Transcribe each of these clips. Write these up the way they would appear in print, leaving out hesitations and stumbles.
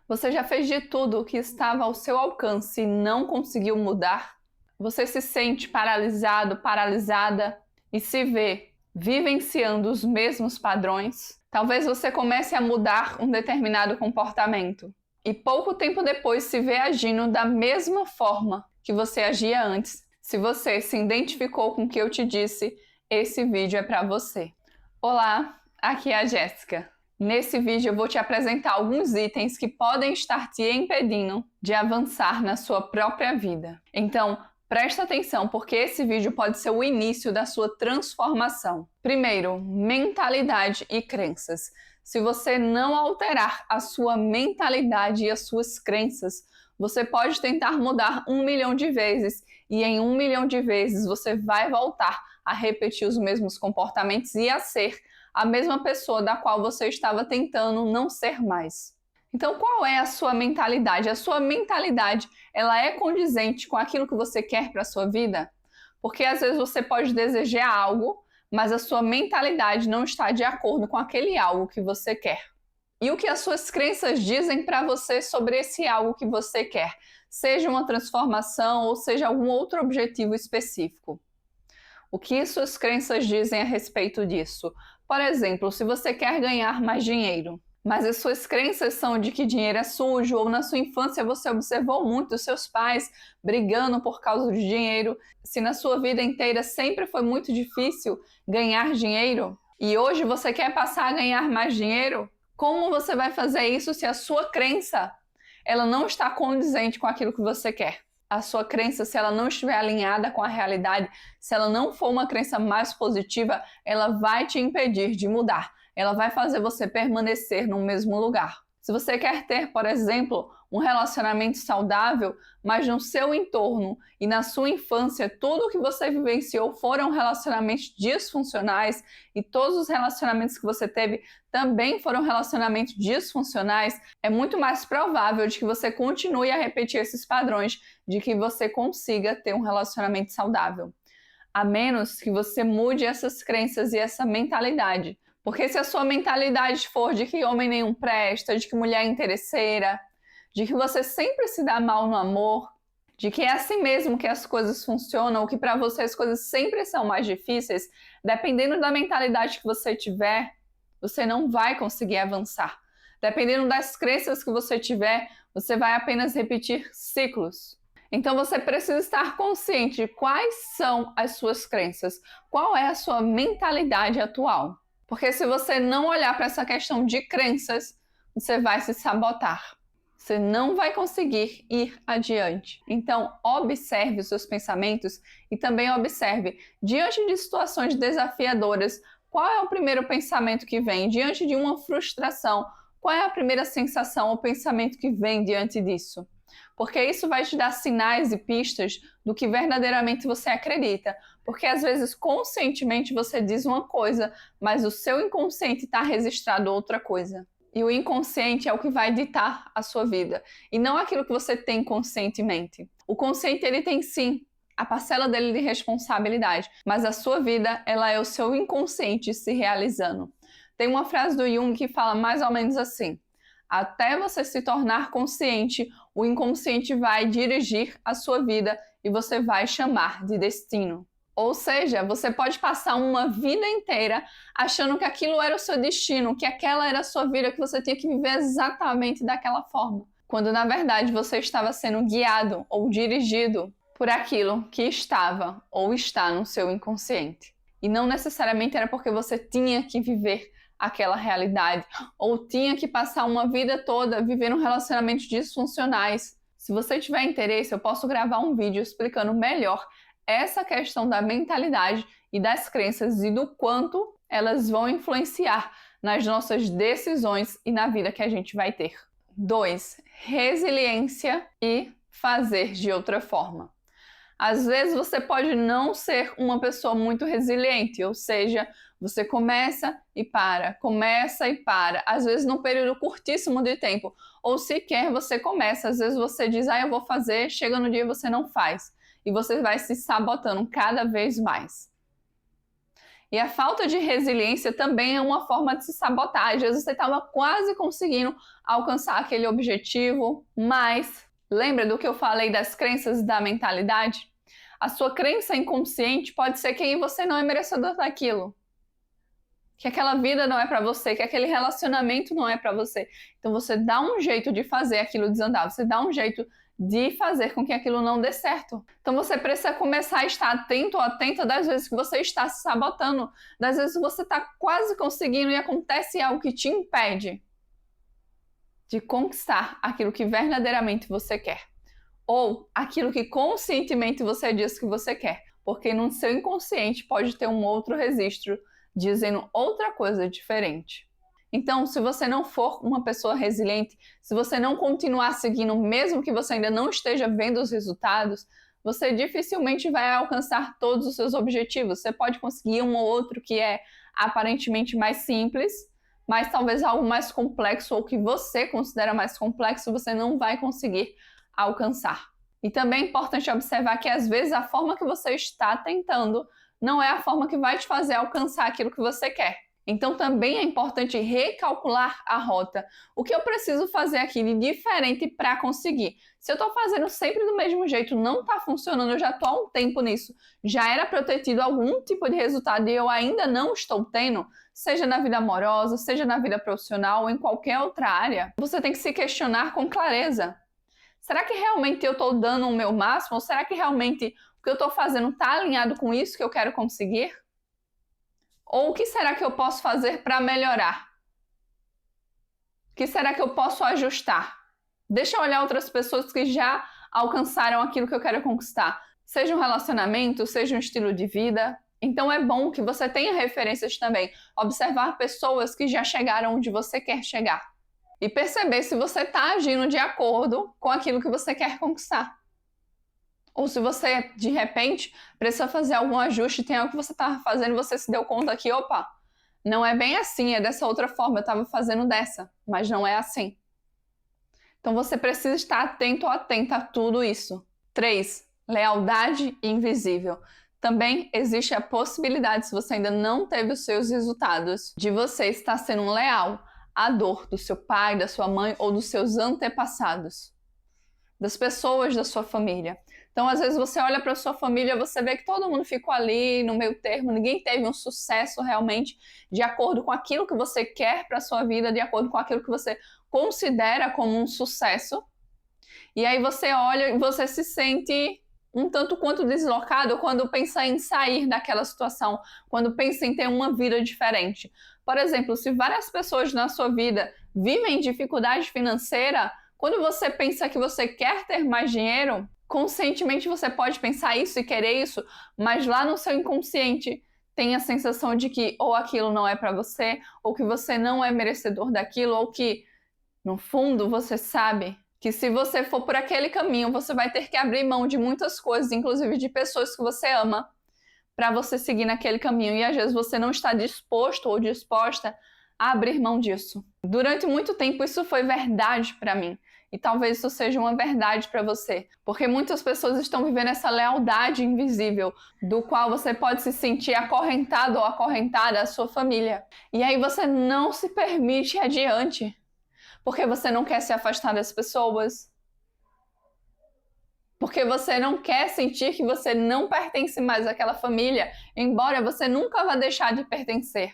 Você já fez de tudo o que estava ao seu alcance e não conseguiu mudar? Você se sente paralisado, paralisada e se vê vivenciando os mesmos padrões? Talvez você comece a mudar um determinado comportamento e pouco tempo depois se vê agindo da mesma forma que você agia antes. Se você se identificou com o que eu te disse, esse vídeo é para você. Olá, aqui é a Jéssica. Nesse vídeo eu vou te apresentar alguns itens que podem estar te impedindo de avançar na sua própria vida. Então, presta atenção, porque esse vídeo pode ser o início da sua transformação. Primeiro, mentalidade e crenças. Se você não alterar a sua mentalidade e as suas crenças, você pode tentar mudar 1 milhão de vezes e em 1 milhão de vezes você vai voltar a repetir os mesmos comportamentos e a ser a mesma pessoa da qual você estava tentando não ser mais. Então, qual é a sua mentalidade? A sua mentalidade, ela é condizente com aquilo que você quer para a sua vida? Porque às vezes você pode desejar algo, mas a sua mentalidade não está de acordo com aquele algo que você quer. E o que as suas crenças dizem para você sobre esse algo que você quer? Seja uma transformação ou seja algum outro objetivo específico. O que suas crenças dizem a respeito disso? Por exemplo, se você quer ganhar mais dinheiro, mas as suas crenças são de que dinheiro é sujo, ou na sua infância você observou muito os seus pais brigando por causa de dinheiro, se na sua vida inteira sempre foi muito difícil ganhar dinheiro, e hoje você quer passar a ganhar mais dinheiro, como você vai fazer isso se a sua crença ela não está condizente com aquilo que você quer? A sua crença, se ela não estiver alinhada com a realidade, se ela não for uma crença mais positiva, ela vai te impedir de mudar. Ela vai fazer você permanecer no mesmo lugar. Se você quer ter, por exemplo, um relacionamento saudável, mas no seu entorno e na sua infância, tudo o que você vivenciou foram relacionamentos disfuncionais e todos os relacionamentos que você teve também foram relacionamentos disfuncionais, é muito mais provável de que você continue a repetir esses padrões, de que você consiga ter um relacionamento saudável. A menos que você mude essas crenças e essa mentalidade. Porque se a sua mentalidade for de que homem nenhum presta, de que mulher é interesseira, de que você sempre se dá mal no amor, de que é assim mesmo que as coisas funcionam, ou que para você as coisas sempre são mais difíceis, dependendo da mentalidade que você tiver, você não vai conseguir avançar. Dependendo das crenças que você tiver, você vai apenas repetir ciclos. Então você precisa estar consciente de quais são as suas crenças, qual é a sua mentalidade atual. Porque se você não olhar para essa questão de crenças, você vai se sabotar. Você não vai conseguir ir adiante. Então, observe os seus pensamentos e também observe, diante de situações desafiadoras, qual é o primeiro pensamento que vem? Diante de uma frustração, qual é a primeira sensação ou pensamento que vem diante disso? Porque isso vai te dar sinais e pistas do que verdadeiramente você acredita. Porque às vezes conscientemente você diz uma coisa, mas o seu inconsciente está registrado outra coisa. E o inconsciente é o que vai ditar a sua vida, e não aquilo que você tem conscientemente. O consciente ele tem sim a parcela dele de responsabilidade, mas a sua vida ela é o seu inconsciente se realizando. Tem uma frase do Jung que fala mais ou menos assim: até você se tornar consciente, o inconsciente vai dirigir a sua vida e você vai chamar de destino. Ou seja, você pode passar uma vida inteira achando que aquilo era o seu destino, que aquela era a sua vida, que você tinha que viver exatamente daquela forma. Quando na verdade você estava sendo guiado ou dirigido por aquilo que estava ou está no seu inconsciente. E não necessariamente era porque você tinha que viver aquela realidade, ou tinha que passar uma vida toda vivendo relacionamentos disfuncionais. Se você tiver interesse, eu posso gravar um vídeo explicando melhor essa questão da mentalidade e das crenças e do quanto elas vão influenciar nas nossas decisões e na vida que a gente vai ter. 2. Resiliência e fazer de outra forma. Às vezes você pode não ser uma pessoa muito resiliente, ou seja, você começa e para, às vezes num período curtíssimo de tempo, ou sequer você começa, às vezes você diz, eu vou fazer, chega no dia e você não faz, e você vai se sabotando cada vez mais. E a falta de resiliência também é uma forma de se sabotar. Às vezes você estava quase conseguindo alcançar aquele objetivo, mas lembra do que eu falei das crenças da mentalidade? A sua crença inconsciente pode ser que você não é merecedor daquilo, que aquela vida não é para você, que aquele relacionamento não é para você. Então você dá um jeito de fazer aquilo desandar, você dá um jeito de fazer com que aquilo não dê certo. Então você precisa começar a estar atento ou atenta das vezes que você está se sabotando, das vezes que você está quase conseguindo e acontece algo que te impede de conquistar aquilo que verdadeiramente você quer. Ou aquilo que conscientemente você diz que você quer. Porque no seu inconsciente pode ter um outro registro dizendo outra coisa diferente. Então, se você não for uma pessoa resiliente, se você não continuar seguindo, mesmo que você ainda não esteja vendo os resultados, você dificilmente vai alcançar todos os seus objetivos. Você pode conseguir um ou outro que é aparentemente mais simples, mas talvez algo mais complexo ou que você considera mais complexo, você não vai conseguir alcançar. E também é importante observar que às vezes a forma que você está tentando não é a forma que vai te fazer alcançar aquilo que você quer. Então também é importante recalcular a rota. O que eu preciso fazer aqui de diferente para conseguir? Se eu estou fazendo sempre do mesmo jeito, não está funcionando, eu já estou há um tempo nisso, já era para eu ter tido algum tipo de resultado e eu ainda não estou tendo, seja na vida amorosa, seja na vida profissional ou em qualquer outra área, você tem que se questionar com clareza. Será que realmente eu estou dando o meu máximo? Ou será que realmente o que eu estou fazendo está alinhado com isso que eu quero conseguir? Ou o que será que eu posso fazer para melhorar? O que será que eu posso ajustar? Deixa eu olhar outras pessoas que já alcançaram aquilo que eu quero conquistar. Seja um relacionamento, seja um estilo de vida. Então é bom que você tenha referências também. Observar pessoas que já chegaram onde você quer chegar. E perceber se você está agindo de acordo com aquilo que você quer conquistar. Ou se você, de repente, precisa fazer algum ajuste, tem algo que você estava fazendo e você se deu conta que, opa, não é bem assim, é dessa outra forma, eu estava fazendo dessa, mas não é assim. Então você precisa estar atento ou atenta a tudo isso. 3. Lealdade invisível. Também existe a possibilidade, se você ainda não teve os seus resultados, de você estar sendo leal à dor do seu pai, da sua mãe ou dos seus antepassados, das pessoas da sua família. Então, às vezes, você olha para a sua família, você vê que todo mundo ficou ali no meio termo, ninguém teve um sucesso realmente de acordo com aquilo que você quer para a sua vida, de acordo com aquilo que você considera como um sucesso. E aí você olha e você se sente um tanto quanto deslocado quando pensa em sair daquela situação, quando pensa em ter uma vida diferente. Por exemplo, se várias pessoas na sua vida vivem dificuldade financeira, quando você pensa que você quer ter mais dinheiro, conscientemente você pode pensar isso e querer isso, mas lá no seu inconsciente tem a sensação de que ou aquilo não é para você, ou que você não é merecedor daquilo, ou que no fundo você sabe que se você for por aquele caminho, você vai ter que abrir mão de muitas coisas, inclusive de pessoas que você ama, para você seguir naquele caminho. E às vezes você não está disposto ou disposta a abrir mão disso. Durante muito tempo isso foi verdade para mim. E talvez isso seja uma verdade para você. Porque muitas pessoas estão vivendo essa lealdade invisível, do qual você pode se sentir acorrentado ou acorrentada à sua família. E aí você não se permite ir adiante. Porque você não quer se afastar das pessoas. Porque você não quer sentir que você não pertence mais àquela família, embora você nunca vá deixar de pertencer.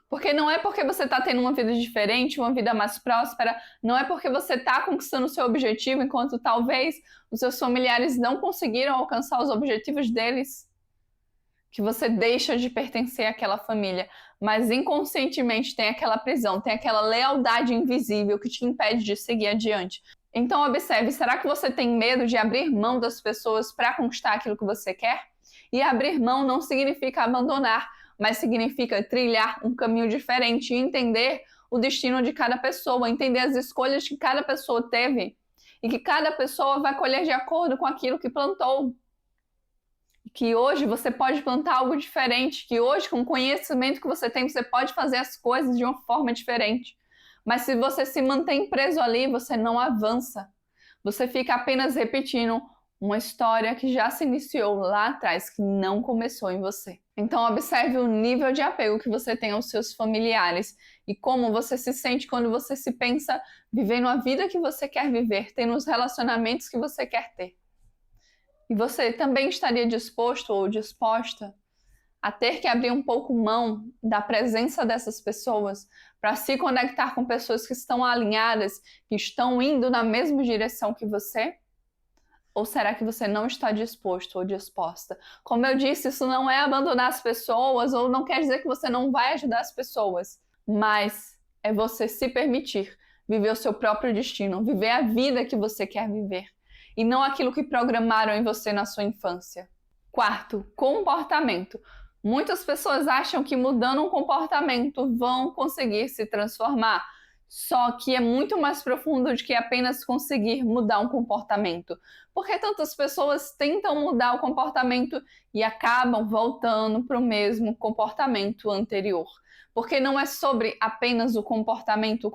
Porque não é porque você está tendo uma vida diferente, uma vida mais próspera, não é porque você está conquistando o seu objetivo, enquanto talvez os seus familiares não conseguiram alcançar os objetivos deles, que você deixa de pertencer àquela família. Mas inconscientemente tem aquela prisão, tem aquela lealdade invisível que te impede de seguir adiante. Então observe, será que você tem medo de abrir mão das pessoas para conquistar aquilo que você quer? E abrir mão não significa abandonar, mas significa trilhar um caminho diferente e entender o destino de cada pessoa, entender as escolhas que cada pessoa teve e que cada pessoa vai colher de acordo com aquilo que plantou. Que hoje você pode plantar algo diferente, que hoje, com o conhecimento que você tem, você pode fazer as coisas de uma forma diferente. Mas se você se mantém preso ali, você não avança. Você fica apenas repetindo uma história que já se iniciou lá atrás, que não começou em você. Então, observe o nível de apego que você tem aos seus familiares e como você se sente quando você se pensa vivendo a vida que você quer viver, tendo os relacionamentos que você quer ter. E você também estaria disposto ou disposta a ter que abrir um pouco mão da presença dessas pessoas para se conectar com pessoas que estão alinhadas, que estão indo na mesma direção que você? Ou será que você não está disposto ou disposta? Como eu disse, isso não é abandonar as pessoas ou não quer dizer que você não vai ajudar as pessoas, mas é você se permitir viver o seu próprio destino, viver a vida que você quer viver e não aquilo que programaram em você na sua infância. Quarto, comportamento. Muitas pessoas acham que mudando um comportamento vão conseguir se transformar. Só que é muito mais profundo do que apenas conseguir mudar um comportamento. Porque tantas pessoas tentam mudar o comportamento e acabam voltando para o mesmo comportamento anterior. Porque não é sobre apenas o comportamento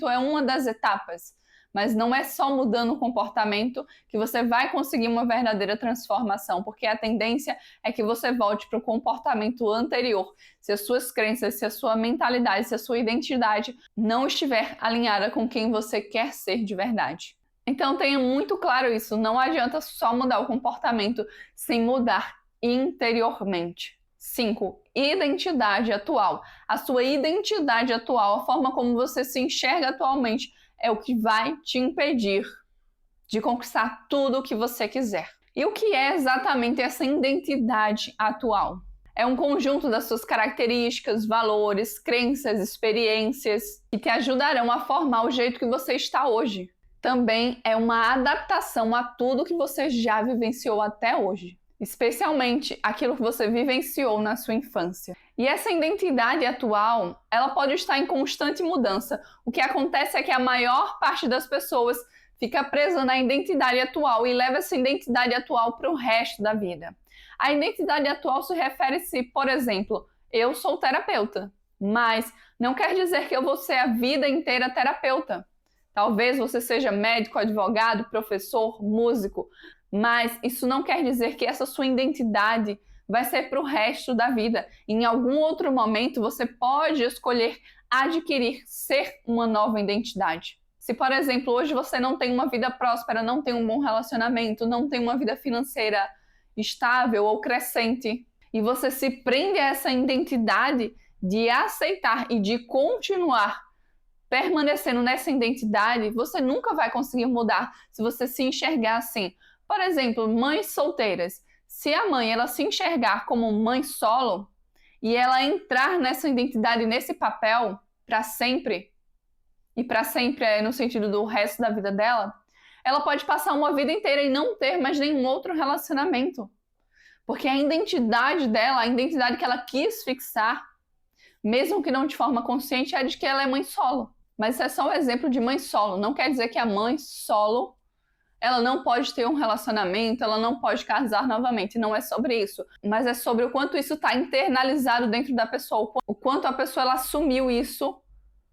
é uma das etapas. Mas não é só mudando o comportamento que você vai conseguir uma verdadeira transformação, porque a tendência é que você volte para o comportamento anterior, se as suas crenças, se a sua mentalidade, se a sua identidade não estiver alinhada com quem você quer ser de verdade. Então tenha muito claro isso, não adianta só mudar o comportamento sem mudar interiormente. 5. Identidade atual. A sua identidade atual, a forma como você se enxerga atualmente, é o que vai te impedir de conquistar tudo o que você quiser. E o que é exatamente essa identidade atual? É um conjunto das suas características, valores, crenças, experiências que te ajudarão a formar o jeito que você está hoje. Também é uma adaptação a tudo que você já vivenciou até hoje, especialmente aquilo que você vivenciou na sua infância. E essa identidade atual, ela pode estar em constante mudança. O que acontece é que a maior parte das pessoas fica presa na identidade atual e leva essa identidade atual para o resto da vida. A identidade atual se refere-se, por exemplo, eu sou terapeuta, mas não quer dizer que eu vou ser a vida inteira terapeuta. Talvez você seja médico, advogado, professor, músico, mas isso não quer dizer que essa sua identidade vai ser para o resto da vida. Em algum outro momento, você pode escolher adquirir, ser uma nova identidade. Se, por exemplo, hoje você não tem uma vida próspera, não tem um bom relacionamento, não tem uma vida financeira estável ou crescente, e você se prende a essa identidade de aceitar e de continuar permanecendo nessa identidade, você nunca vai conseguir mudar se você se enxergar assim. Por exemplo, mães solteiras. Se a mãe ela se enxergar como mãe solo e ela entrar nessa identidade, nesse papel para sempre, e para sempre é no sentido do resto da vida dela, ela pode passar uma vida inteira e não ter mais nenhum outro relacionamento. Porque a identidade dela, a identidade que ela quis fixar, mesmo que não de forma consciente, é de que ela é mãe solo. Mas isso é só um exemplo de mãe solo. Não quer dizer que a mãe solo ela não pode ter um relacionamento, ela não pode casar novamente. Não é sobre isso. Mas é sobre o quanto isso está internalizado dentro da pessoa. O quanto a pessoa ela assumiu isso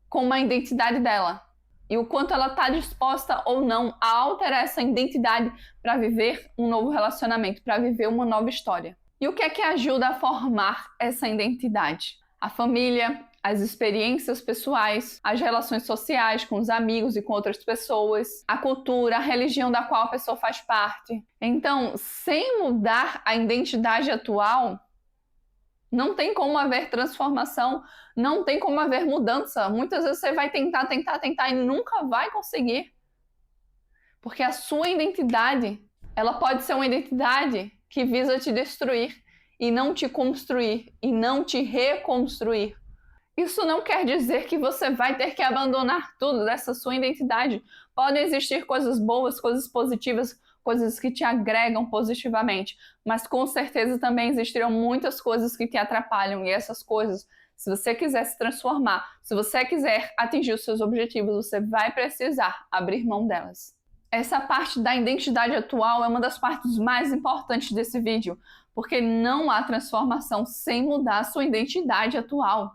como uma identidade dela. E o quanto ela está disposta ou não a alterar essa identidade para viver um novo relacionamento, para viver uma nova história. E o que é que ajuda a formar essa identidade? A família, as experiências pessoais, as relações sociais com os amigos e com outras pessoas, a cultura, a religião da qual a pessoa faz parte. Então, sem mudar a identidade atual, não tem como haver transformação, não tem como haver mudança. Muitas vezes você vai tentar e nunca vai conseguir. Porque a sua identidade, ela pode ser uma identidade que visa te destruir e não te construir e não te reconstruir. Isso não quer dizer que você vai ter que abandonar tudo dessa sua identidade. Podem existir coisas boas, coisas positivas, coisas que te agregam positivamente, mas com certeza também existirão muitas coisas que te atrapalham, e essas coisas, se você quiser se transformar, se você quiser atingir os seus objetivos, você vai precisar abrir mão delas. Essa parte da identidade atual é uma das partes mais importantes desse vídeo, porque não há transformação sem mudar a sua identidade atual.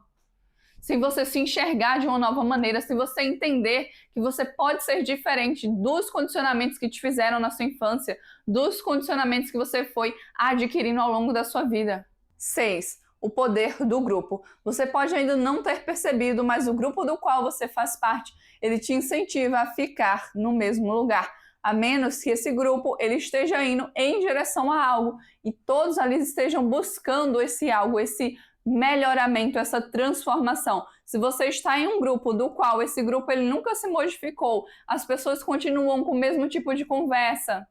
Se você se enxergar de uma nova maneira, se você entender que você pode ser diferente dos condicionamentos que te fizeram na sua infância, dos condicionamentos que você foi adquirindo ao longo da sua vida. 6. O poder do grupo. Você pode ainda não ter percebido, mas o grupo do qual você faz parte, ele te incentiva a ficar no mesmo lugar, a menos que esse grupo ele esteja indo em direção a algo e todos ali estejam buscando esse algo, esse melhoramento, essa transformação. Se você está em um grupo do qual esse grupo ele nunca se modificou, as pessoas continuam com o mesmo tipo de conversa,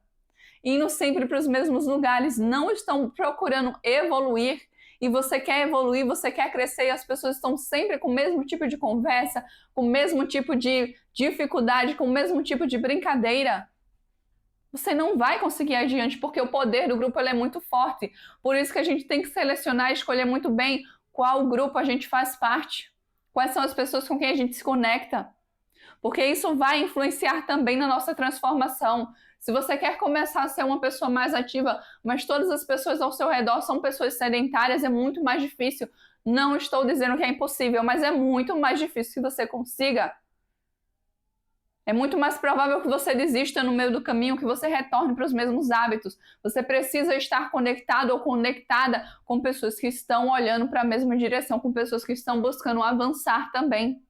indo sempre para os mesmos lugares, não estão procurando evoluir, e você quer evoluir, você quer crescer e as pessoas estão sempre com o mesmo tipo de conversa, com o mesmo tipo de dificuldade, com o mesmo tipo de brincadeira, você não vai conseguir adiante, porque o poder do grupo ele é muito forte. Por isso que a gente tem que selecionar e escolher muito bem qual grupo a gente faz parte, quais são as pessoas com quem a gente se conecta, porque isso vai influenciar também na nossa transformação. Se você quer começar a ser uma pessoa mais ativa, mas todas as pessoas ao seu redor são pessoas sedentárias, é muito mais difícil. Não estou dizendo que é impossível, mas é muito mais difícil que você consiga. É muito mais provável que você desista no meio do caminho, que você retorne para os mesmos hábitos. Você precisa estar conectado ou conectada com pessoas que estão olhando para a mesma direção, com pessoas que estão buscando avançar também.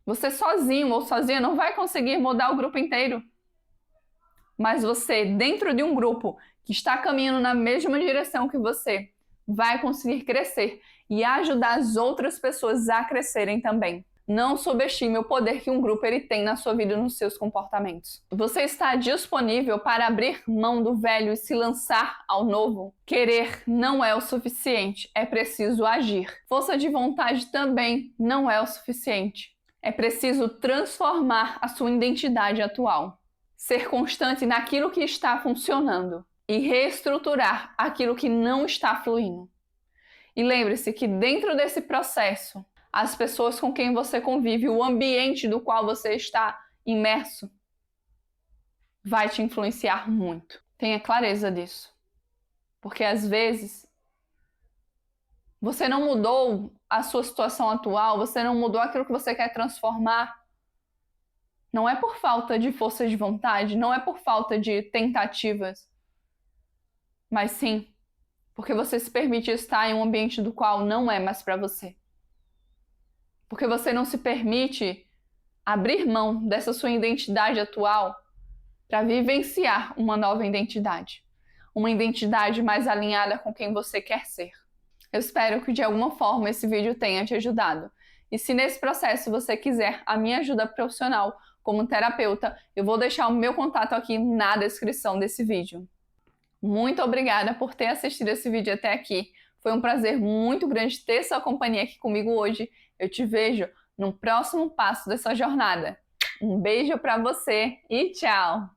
Você sozinho ou sozinha não vai conseguir mudar o grupo inteiro. Mas você, dentro de um grupo que está caminhando na mesma direção que você, vai conseguir crescer e ajudar as outras pessoas a crescerem também. Não subestime o poder que um grupo ele tem na sua vida e nos seus comportamentos. Você está disponível para abrir mão do velho e se lançar ao novo? Querer não é o suficiente, é preciso agir. Força de vontade também não é o suficiente. É preciso transformar a sua identidade atual, ser constante naquilo que está funcionando e reestruturar aquilo que não está fluindo. E lembre-se que dentro desse processo, as pessoas com quem você convive, o ambiente do qual você está imerso, vai te influenciar muito. Tenha clareza disso. Porque às vezes você não mudou a sua situação atual, você não mudou aquilo que você quer transformar. Não é por falta de força de vontade, não é por falta de tentativas, mas sim porque você se permite estar em um ambiente do qual não é mais para você. Porque você não se permite abrir mão dessa sua identidade atual para vivenciar uma nova identidade. Uma identidade mais alinhada com quem você quer ser. Eu espero que de alguma forma esse vídeo tenha te ajudado. E se nesse processo você quiser a minha ajuda profissional como terapeuta, eu vou deixar o meu contato aqui na descrição desse vídeo. Muito obrigada por ter assistido esse vídeo até aqui. Foi um prazer muito grande ter sua companhia aqui comigo hoje. Eu te vejo no próximo passo dessa jornada. Um beijo para você e tchau!